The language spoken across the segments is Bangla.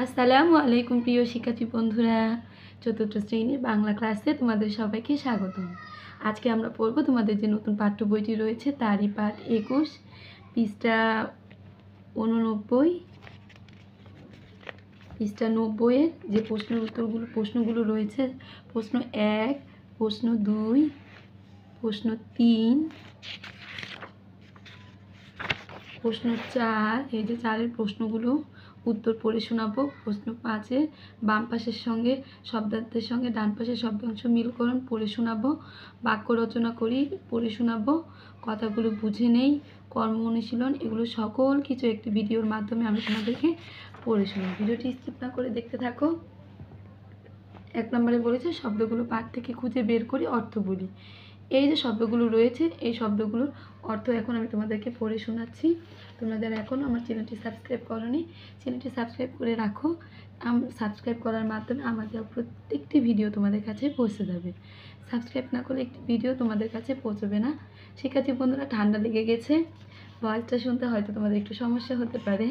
আসসালামু আলাইকুম প্রিয় শিক্ষার্থী বন্ধুরা, চতুর্থ শ্রেণীর বাংলা ক্লাসে তোমাদের সবাইকে স্বাগতম। আজকে আমরা পড়ব তোমাদের যে নতুন পাঠ্য বইটি রয়েছে তারই পাঠ 21, পৃষ্ঠা 89, পৃষ্ঠা 90-এর যে প্রশ্নগুলো রয়েছে। প্রশ্ন 1, প্রশ্ন 2, প্রশ্ন 3, প্রশ্ন 4, এই যে 4-এর প্রশ্নগুলো উত্তর পড়ে শোনাবো। প্রশ্ন 5-এর বাম পাশের সঙ্গে শব্দার্থের সঙ্গে ডান পাশের শব্দাংশ মিলকরণ পড়ে শোনাবো। বাক্য রচনা করি পড়ে শোনাবো। কথাগুলো বুঝে নেই, কর্ম অনুশীলন, এগুলো সকল কিছু একটি ভিডিওর মাধ্যমে আমি তোমাদেরকে পড়ে শোনাবো। ভিডিওটি স্কিপ না করে দেখতে থাকো। 1 নম্বরে বলেছে শব্দগুলো পাঠ থেকে খুঁজে বের করি, অর্থ বলি। এই যে শব্দগুলো রয়েছে এই শব্দগুলোর অর্থ এখন আমি তোমাদেরকে পড়ে শোনাচ্ছি। তোমরা যারা এখনও আমার চ্যানেলটি সাবস্ক্রাইব করোনি, চ্যানেলটি সাবস্ক্রাইব করে রাখো। সাবস্ক্রাইব করার মাধ্যমে আমার দেওয়া প্রত্যেকটি ভিডিও তোমাদের কাছে পৌঁছে যাবে। সাবস্ক্রাইব না করলে একটি ভিডিও তোমাদের কাছে পৌঁছবে না। শিক্ষার্থী বন্ধুরা, ঠান্ডা লেগে গেছে, ভয়েসটা শুনতে হয়তো তোমাদের একটু সমস্যা হতে পারে।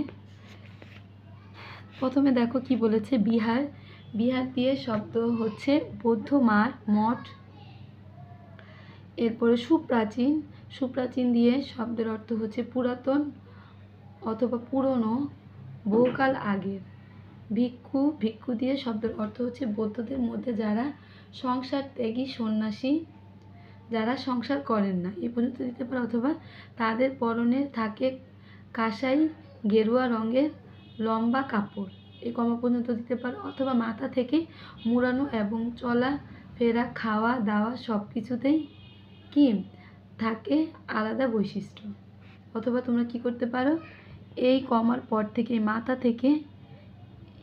প্রথমে দেখো কি বলেছে, বিহার। বিহার দিয়ে শব্দ হচ্ছে বৌদ্ধ মঠ। এরপরে সুপ্রাচীন। সুপ্রাচীন দিয়ে শব্দের অর্থ হচ্ছে পুরাতন অথবা পুরনো, বহুকাল আগের। ভিক্ষু। ভিক্ষু দিয়ে শব্দের অর্থ হচ্ছে বৌদ্ধদের মধ্যে যারা সংসার ত্যাগী সন্ন্যাসী, যারা সংসার করেন না, এই পর্যন্ত দিতে পারে। অথবা তাদের পরনে থাকে কাঁসাই গেরুয়া রঙের লম্বা কাপড়, এই কমা পর্যন্ত দিতে পারো। অথবা মাথা থেকে মুড়ানো এবং চলা ফেরা খাওয়া দাওয়া সব কিছুতেই কি থাকে আলাদা বৈশিষ্ট্য। অথবা তোমরা কি করতে পারো, এই কমার পর থেকে মাথা থেকে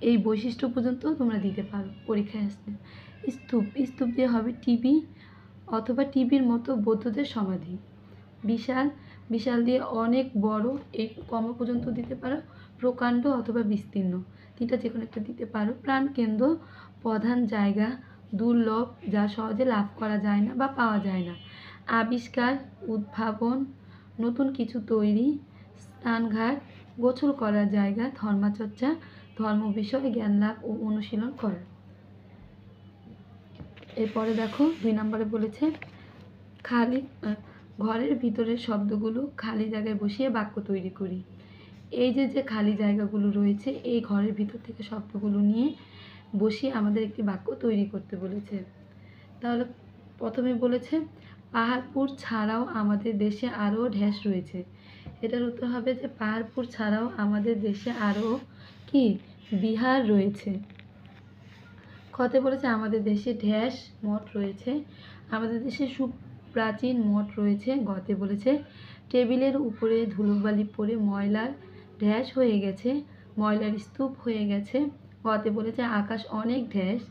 এই বৈশিষ্ট্য পর্যন্ত তোমরা দিতে পারো পরীক্ষায় আসলে। স্তূপ। স্তূপ দিয়ে হবে টিভি অথবা টিভির মতো বৌদ্ধদের সমাধি। বিশাল। বিশাল দিয়ে অনেক বড়, এই কমা পর্যন্ত দিতে পারো। প্রকাণ্ড অথবা বিস্তীর্ণ, তিনটা যে কোনো একটা দিতে পারো। প্রাণকেন্দ্র, প্রধান জায়গা, দুর্লভ, যা সহজে লাভ করা যায় না বা পাওয়া যায় না। আবিষ্কার, উদ্ভাবন, নতুন কিছু তৈরি। স্নানঘাট, গোসল করার জায়গা। ধর্মচর্চা, ধর্ম বিষয়ে জ্ঞান লাভ ও অনুশীলন করা। এরপরে দেখো 2 নম্বরে বলেছে খালি ঘরের ভিতরের শব্দগুলো খালি জায়গায় বসিয়ে বাক্য তৈরি করি। এই যে খালি জায়গাগুলো রয়েছে এই ঘরের ভিতর থেকে শব্দগুলো নিয়ে বসিয়ে আমাদের একটি বাক্য তৈরি করতে বলেছে। তাহলে প্রথমে বলেছে পাহাড়পুর ছাড়াও আমাদের দেশে আরও ঢ্যাস রয়েছে। এটার উত্তর হবে যে পাহাড়পুর ছাড়াও আমাদের দেশে আরও কি বিহার রয়েছে। খতে বলেছে আমাদের দেশে ঢ্যাস মঠ রয়েছে। আমাদের দেশে সুপ্রাচীন মঠ রয়েছে। গতে বলেছে টেবিলের উপরে ধুলোবালি পড়ে ময়লার ঢ্যাস হয়ে গেছে, ময়লার স্তূপ হয়ে গেছে। গতে বলেছে আকাশ অনেক ঢ্যাস,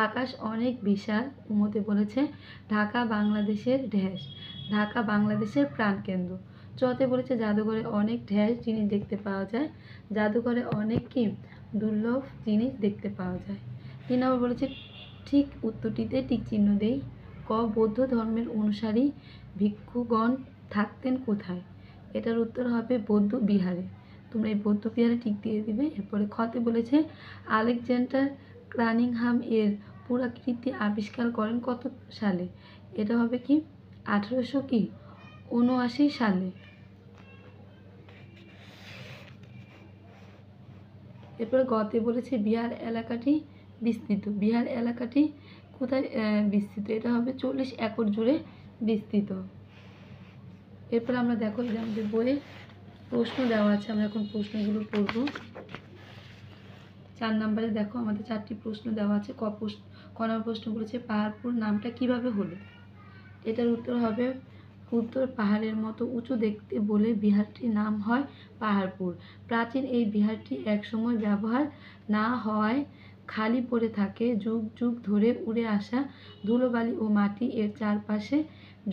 আকাশ অনেক বিশাল। উমতে বলেছে ঢাকা বাংলাদেশের ঢ্যাস, ঢাকা বাংলাদেশের প্রাণকেন্দ্র। চতে বলেছে জাদুঘরে অনেক ঢ্যাস জিনিস দেখতে পাওয়া যায়, জাদুঘরে অনেক কি দুর্লভ জিনিস দেখতে পাওয়া যায়। 3 নম্বর বলেছে ঠিক উত্তরটিতে টিক চিহ্ন দেই। ক বৌদ্ধ ধর্মের অনুসারী ভিক্ষুগণ থাকতেন কোথায়? এটার উত্তর হবে বৌদ্ধ বিহারে। তোমরা এই বৌদ্ধ বিহারে টিক দিয়ে দিবে। এরপরে খতে বলেছে আলেকজান্ডার কানিংহাম এর পুরাকীর্তি আবিষ্কার করেন কত সালে? এটা হবে কি 1879 সালে। এরপরে গতে বলেছে বিহার এলাকাটি বিস্তৃত। বিহার এলাকাটি কোথায় বিস্তৃত? এটা হবে 40 একর জুড়ে বিস্তৃত। এরপর আমরা দেখো যে আমাদের বইয়ে প্রশ্ন দেওয়া আছে, আমরা এখন প্রশ্নগুলো পড়ব। 4 নম্বরে দেখো আমাদের 4টি প্রশ্ন দেওয়া আছে। ক নম্বর প্রশ্ন বলেছে পাহাড়পুর নামটা কিভাবে হলো? এটার উত্তর হবে উত্তর পাহাড়ের মতো উঁচু দেখতে বলে বিহারটির নাম হয় পাহাড়পুর। প্রাচীন এই বিহারটি একসময় ব্যবহার না হওয়ায় খালি পড়ে থাকে। যুগ যুগ ধরে উড়ে আসা ধুলোবালি ও মাটি এর চারপাশে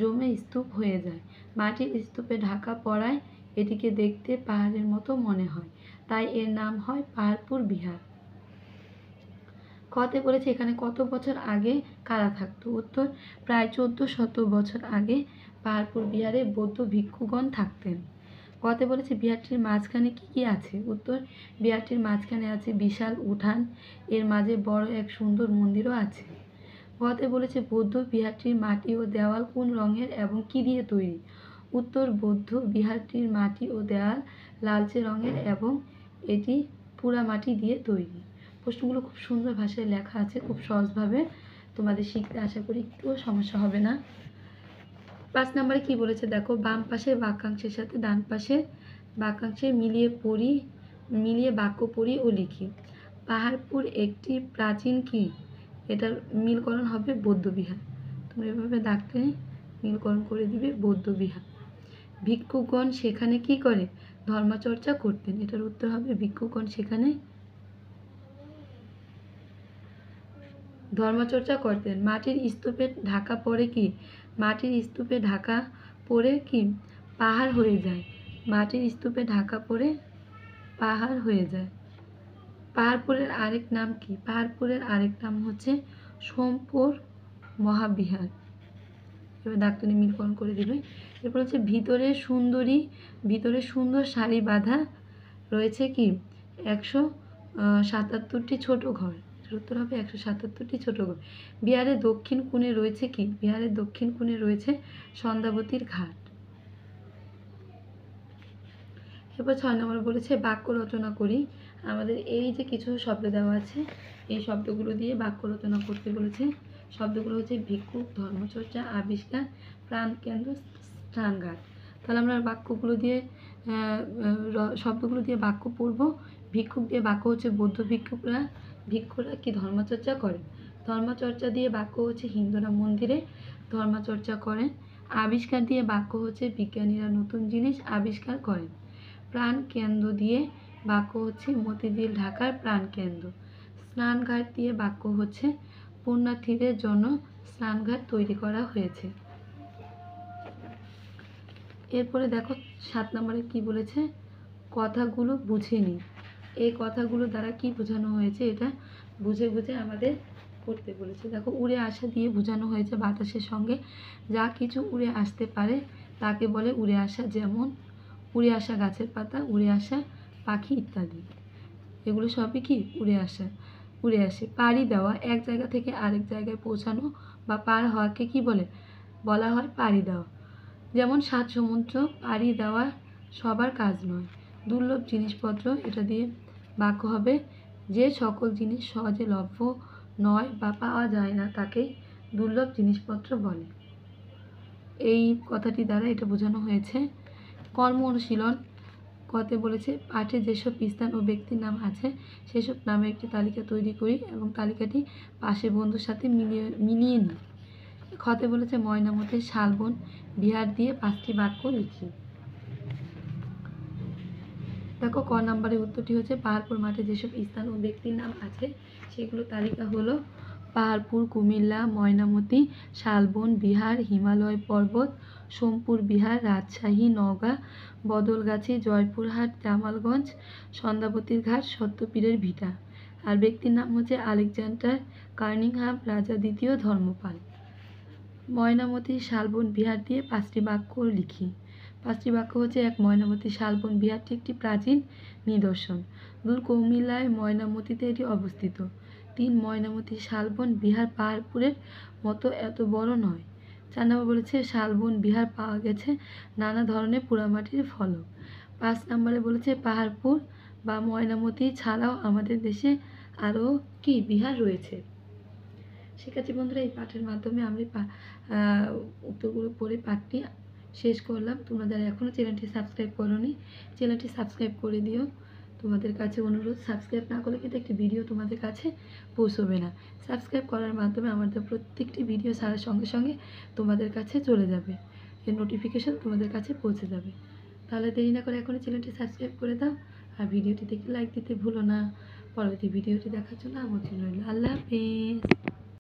জমে স্তূপ হয়ে যায়। মাটির স্তূপে ঢাকা পড়ায় এটিকে দেখতে পাহাড়ের মতো মনে হয়, তাই এর নাম হয় পাহাড়পুর বিহার। খতে বলেছে এখানে কত বছর আগে কারা থাকতো? উত্তর প্রায় 1400 বছর আগে পাহাড়পুর বিহারে বৌদ্ধ ভিক্ষুগণ থাকতেন। কতে বলেছে বিহারটির মাঝখানে কি কি আছে? উত্তর, বিহারটির মাঝখানে আছে বিশাল উঠান, এর মাঝে বড় এক সুন্দর মন্দিরও আছে। গতে বলেছে বৌদ্ধ বিহারটির মাটি ও দেওয়াল কোন রঙের এবং কি দিয়ে তৈরি? উত্তর, বৌদ্ধ বিহারটির মাটি ও দেওয়াল লালচে রঙের এবং এটি পুরা মাটি দিয়ে তৈরি। প্রশ্নগুলো খুব সুন্দর ভাষায় লেখা আছে, খুব সহজভাবে তোমাদের শিখতে আশা করি একটুও সমস্যা হবে না। 5 নম্বরে কি বলেছে দেখো, বাম পাশের বাক্যাংশের সাথে ডান পাশের বাক্যাংশে মিলিয়ে বাক্য পড়ি ও লিখি। পাহাড়পুর একটি প্রাচীন কি? এটার মিলকরণ হবে বৌদ্ধবিহার। তোমরা এভাবে দাগ টেনে মিলকরণ করে দিবে বৌদ্ধবিহার। ভিক্ষুগণ সেখানে কি করে? ধর্মচর্চা করতেন। এটার উত্তর হবে ভিক্ষুগণ সেখানে ধর্মচর্চা করতেন। মাটির স্তূপে ঢাকা পড়ে কি? মাটির স্তূপে ঢাকা পড়ে কি পাহাড় হয়ে যায়। মাটির স্তূপে ঢাকা পড়ে পাহাড় হয়ে যায়। পাহাড়পুরের আরেক নাম কি? পাহাড়পুরের আরেক নাম হচ্ছে সোমপুর মহাবিহার। এবার ডাক্তারি মিলকরণ করে দিবে। এরপর হচ্ছে ভিতরে সুন্দর সারি বাঁধা রয়েছে কি? 177টি ছোট ঘর। উত্তর হবে 177টি ছোট ঘর। বিহারের দক্ষিণ কোণে রয়েছে কি? বিহারের দক্ষিণ কোণে রয়েছে সন্ধ্যাবতীর ঘাট। এরপর 6 নম্বর বলেছে বাক্য রচনা করি। আমাদের এই যে কিছু শব্দ দেওয়া আছে, এই শব্দগুলো দিয়ে বাক্য রচনা করতে বলেছে। শব্দগুলো হচ্ছে ভিক্ষুক, ধর্মচর্চা, আবিষ্কার, প্রাণকেন্দ্র, স্নানঘাট। তাহলে আমরা শব্দগুলো দিয়ে বাক্য পড়ব। ভিক্ষুক দিয়ে বাক্য হচ্ছে বৌদ্ধ ভিক্ষুরা কি ধর্মচর্চা করেন। ধর্মচর্চা দিয়ে বাক্য হচ্ছে হিন্দুরা মন্দিরে ধর্মচর্চা করেন। আবিষ্কার দিয়ে বাক্য হচ্ছে বিজ্ঞানীরা নতুন জিনিস আবিষ্কার করেন। প্রাণকেন্দ্র দিয়ে বাক্য হচ্ছে মতিঝিল ঢাকার প্রাণকেন্দ্র। স্নানঘাট দিয়ে বাক্য হচ্ছে পুণ্যার্থীদের জন্য স্নানঘাট তৈরি করা হয়েছে। এরপরে দেখো 7 নম্বরে কি বলেছে, কথাগুলো বুঝে নিই। এই কথাগুলো দ্বারা কি বোঝানো হয়েছে এটা বুঝে আমাদের করতে বলেছে। দেখো, উড়ে আসা দিয়ে বোঝানো হয়েছে বাতাসের সঙ্গে যা কিছু উড়ে আসতে পারে তাকে বলে উড়ে আসা, যেমন উড়ে আসা গাছের পাতা, উড়ে আসা পাখি ইত্যাদি। এগুলো সবই কি উড়ে আসে। পাড়ি দেওয়া, এক জায়গা থেকে আরেক জায়গায় পৌঁছানো বা পার হওয়াকে কি বলা হয় পাড়ি দেওয়া। যেমন 7 সমুদ্র পাড়ি দেওয়া সবার কাজ নয়। দুর্লভ জিনিসপত্র, এটা দিয়ে বাক্য হবে যে সকল জিনিস সহজে লভ্য নয় বা পাওয়া যায় না তাকে দুর্লভ জিনিসপত্র বলে। এই কথাটি দ্বারা এটা বোঝানো হয়েছে। কর্ম অনুশীলন কতে বলেছে পাঠে যেসব স্থান ও ব্যক্তির নাম আছে সেসব নামের একটি তালিকা তৈরি করি এবং তালিকাটি পাশে বন্ধুর সাথে মিলিয়ে নিই। খতে বলেছে ময়নামতির শালবন বিহার দিয়ে 5টি বাক্য লিখি। দেখো, ক নম্বরের উত্তরটি হচ্ছে পাহাড়পুর মাঠে যেসব স্থান ও ব্যক্তির নাম আছে সেগুলো তালিকা হলো পাহাড়পুর, কুমিল্লা, ময়নামতি, শালবন বিহার, হিমালয় পর্বত, সোমপুর বিহার, রাজশাহী, নওগাঁ, বদলগাছি, জয়পুরহাট, জামালগঞ্জ, সন্ধ্যাবতীর ঘাট, সত্যপীরের ভিটা। আর ব্যক্তির নাম হচ্ছে আলেকজান্ডার কার্নিংহাম, রাজা দ্বিতীয় ধর্মপাল। ময়নামতি শালবন বিহার দিয়ে 5টি বাক্য লিখি। 5টি বাক্য হচ্ছে, 1 ময়নামতি শালবন বিহারটি একটি প্রাচীন নিদর্শন। 2 কুমিল্লায় ময়নামতিতে এটি অবস্থিত। 3 ময়নামতি শালবন বিহার পাহাড়পুরের মতো এত বড় নয়। 4 নম্বর বলেছে শালবন বিহার পাওয়া গেছে নানা ধরনের পোড়ামাটির ফলক। 5 নম্বরে বলেছে পাহাড়পুর বা ময়নামতি ছাড়াও আমাদের দেশে আরও কি বিহার রয়েছে। শিক্ষার্থী বন্ধুরা, এই পাঠের মাধ্যমে আমি উত্তরগুলো পড়ে পাঠটি শেষ করলাম। তোমরা যারা এখনও চ্যানেলটি সাবস্ক্রাইব করোনি চ্যানেলটি সাবস্ক্রাইব করে দিও। তোমাদের কাছে অনুরোধ, সাবস্ক্রাইব না করলে কিন্তু একটি ভিডিও তোমাদের কাছে পৌঁছবে না। সাবস্ক্রাইব করার মাধ্যমে আমাদের প্রত্যেকটি ভিডিও ছাড়ার সঙ্গে সঙ্গে তোমাদের কাছে চলে যাবে, এর নোটিফিকেশন তোমাদের কাছে পৌঁছে যাবে। তাহলে দেরি না করে এখনই চ্যানেলটি সাবস্ক্রাইব করে দাও আর ভিডিওটি দেখে লাইক দিতে ভুলো না। পরবর্তী ভিডিওটি দেখার জন্য আমন্ত্রণ রইল। আল্লাহ হাফেজ।